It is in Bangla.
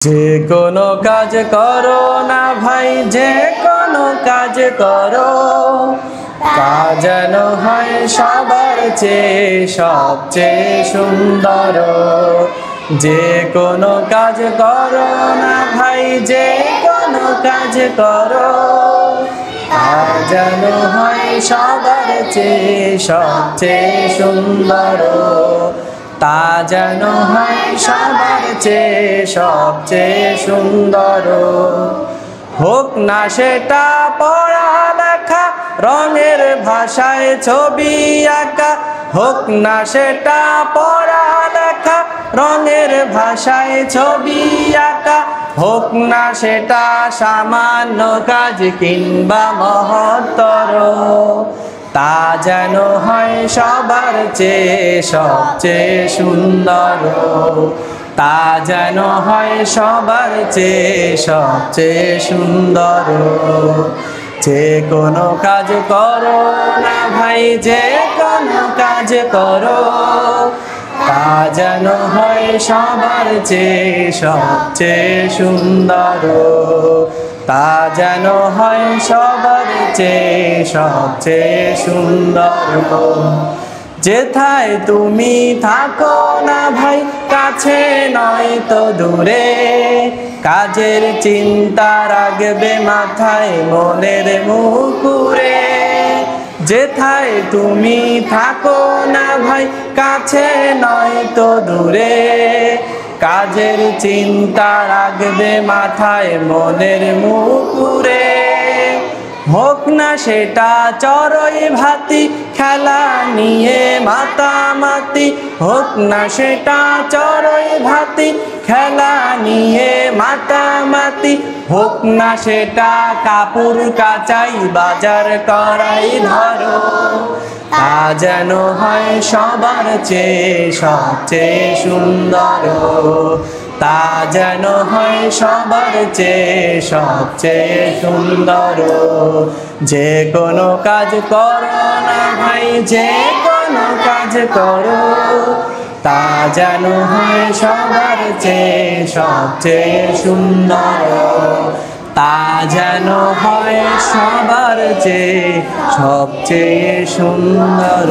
যে কোনো কাজ করো না ভাই, যে কোনো কাজ করো, কাজ যেন হয় সবার চেয়ে সবচেয়ে সুন্দর। যে কোনো কাজ করো না ভাই, যে কোনো কাজ করো, কাজ যেন হয় সবার চেয়ে সবচেয়ে সুন্দর। তা যেন হয় সবার চেয়ে সবচেয়ে সুন্দর। হোক না সেটা পড়ালেখা, রঙের ভাষায় ছবি আঁকা। হোক না সেটা পড়ালেখা, রঙের ভাষায় ছবি আঁকা। হোক না সেটা সামান্য কাজ কিংবা মহত্তর, তা যেন হয় সবার চেয়ে সবচেয়ে সুন্দর। তা যেন হয় সবার চেয়ে সবচেয়ে সুন্দর। যে কোনো কাজ করো না ভাই, যে কোনো কাজ করো, তা যেন হয় সবার চেয়ে সবচেয়ে সুন্দর। তা যেন হয় সবার চেয়ে সবচেয়ে সুন্দর। যেথায় তুমি থাকো না ভাই, কাছে নয় তো দূরে, কাজের চিন্তা রাখবে মাথায় মনের মুকুরে। যেথায় তুমি থাকো না ভাই, কাছে নয় তো দূরে, কাজের চিন্তা রাখবে মাথায় মনের মুকুরে। হোক না সেটা চড়ই ভাতি, খেলা নিয়ে মাতামাতি। হোক না সেটা চড়ই ভাতি, খেলা নিয়ে মাতামাতি। হোক না সেটা কাপড় কাচাই, বাজার করাই ধরো, তা যেন হয় সবার চেয়ে সবচেয়ে সুন্দর। তা যেন হয় সবার চেয়ে সবচেয়ে সুন্দর। যে কোনো কাজ করো না ভাই, যে কোনো কাজ করো, তা যেন হয় সবার চেয়ে সবচেয়ে সুন্দর। তা যেন হয় সবার চেয়ে সবচেয়ে সুন্দর।